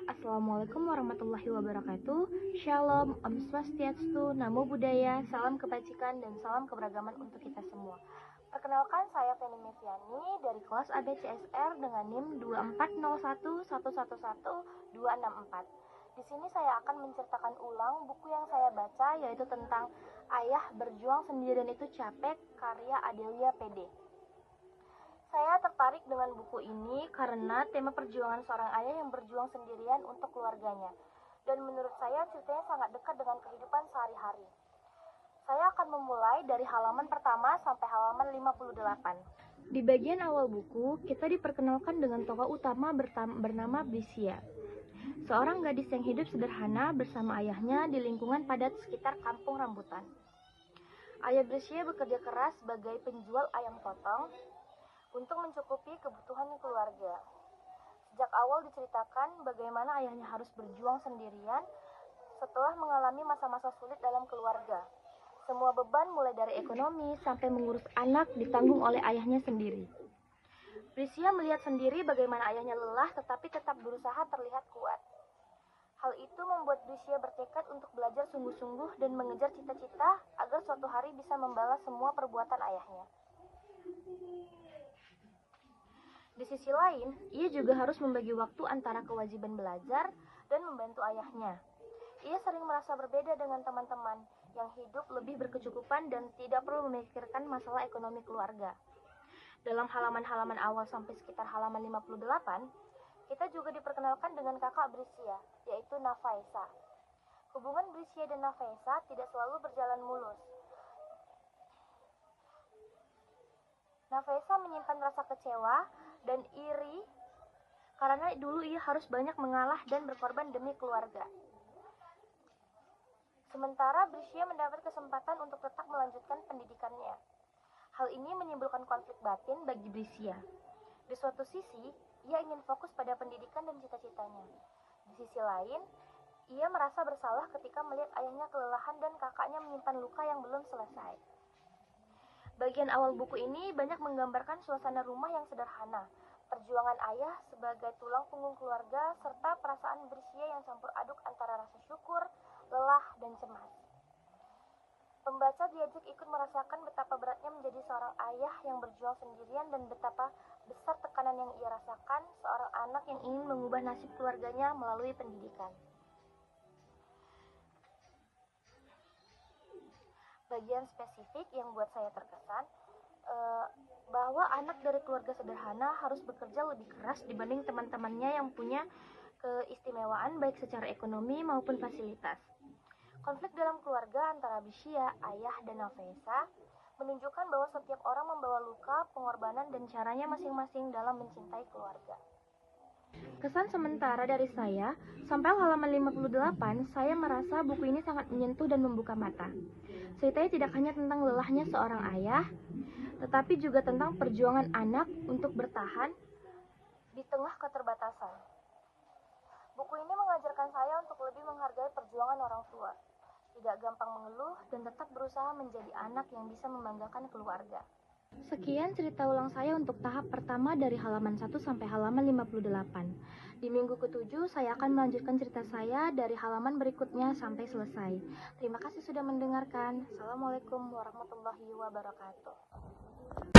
Assalamualaikum warahmatullahi wabarakatuh. Shalom, Om Swastiastu, Namo Buddhaya, salam kebajikan dan salam keberagaman untuk kita semua. Perkenalkan, saya Feni Meviani dari kelas ABCSR dengan NIM 24011111264. Di sini saya akan menceritakan ulang buku yang saya baca, yaitu tentang Ayah Berjuang Sendirian Itu Capek, karya Adelia PD. Saya tertarik dengan buku ini karena tema perjuangan seorang ayah yang berjuang sendirian untuk keluarganya. Dan menurut saya ceritanya sangat dekat dengan kehidupan sehari-hari. Saya akan memulai dari halaman pertama sampai halaman 58. Di bagian awal buku, kita diperkenalkan dengan tokoh utama bernama Brisia. Seorang gadis yang hidup sederhana bersama ayahnya di lingkungan padat sekitar kampung rambutan. Ayah Brisia bekerja keras sebagai penjual ayam potong untuk mencukupi kebutuhan keluarga. Sejak awal diceritakan bagaimana ayahnya harus berjuang sendirian setelah mengalami masa-masa sulit dalam keluarga. Semua beban mulai dari ekonomi sampai mengurus anak ditanggung oleh ayahnya sendiri. Brisia melihat sendiri bagaimana ayahnya lelah tetapi tetap berusaha terlihat kuat. Hal itu membuat Brisia bertekad untuk belajar sungguh-sungguh dan mengejar cita-cita agar suatu hari bisa membalas semua perbuatan ayahnya. Di sisi lain, ia juga harus membagi waktu antara kewajiban belajar dan membantu ayahnya. Ia sering merasa berbeda dengan teman-teman yang hidup lebih berkecukupan dan tidak perlu memikirkan masalah ekonomi keluarga. Dalam halaman-halaman awal sampai sekitar halaman 58, kita juga diperkenalkan dengan kakak Brisia, yaitu Nafaisa. Hubungan Brisia dan Nafaisa tidak selalu berjalan mulus. Nafaisa menyimpan rasa kecewa dan iri karena dulu ia harus banyak mengalah dan berkorban demi keluarga. Sementara Brisia mendapat kesempatan untuk tetap melanjutkan pendidikannya. Hal ini menimbulkan konflik batin bagi Brisia. Di suatu sisi, ia ingin fokus pada pendidikan dan cita-citanya. Di sisi lain, ia merasa bersalah ketika melihat ayahnya kelelahan dan kakaknya menyimpan luka yang belum selesai. Bagian awal buku ini banyak menggambarkan suasana rumah yang sederhana, perjuangan ayah sebagai tulang punggung keluarga, serta perasaan Brisia yang campur aduk antara rasa syukur, lelah, dan cemas. Pembaca diajak ikut merasakan betapa beratnya menjadi seorang ayah yang berjuang sendirian dan betapa besar tekanan yang ia rasakan seorang anak yang ingin mengubah nasib keluarganya melalui pendidikan. Bagian spesifik yang buat saya terkesan bahwa anak dari keluarga sederhana harus bekerja lebih keras dibanding teman-temannya yang punya keistimewaan baik secara ekonomi maupun fasilitas. Konflik dalam keluarga antara Brisia, ayah, dan Nafaisa menunjukkan bahwa setiap orang membawa luka, pengorbanan, dan caranya masing-masing dalam mencintai keluarga. Kesan sementara dari saya, sampai halaman 58, saya merasa buku ini sangat menyentuh dan membuka mata. Ceritanya tidak hanya tentang lelahnya seorang ayah, tetapi juga tentang perjuangan anak untuk bertahan di tengah keterbatasan. Buku ini mengajarkan saya untuk lebih menghargai perjuangan orang tua, tidak gampang mengeluh, dan tetap berusaha menjadi anak yang bisa membanggakan keluarga. Sekian cerita ulang saya untuk tahap pertama dari halaman 1 sampai halaman 58. Di minggu ke-7, saya akan melanjutkan cerita saya dari halaman berikutnya sampai selesai. Terima kasih sudah mendengarkan. Assalamualaikum warahmatullahi wabarakatuh.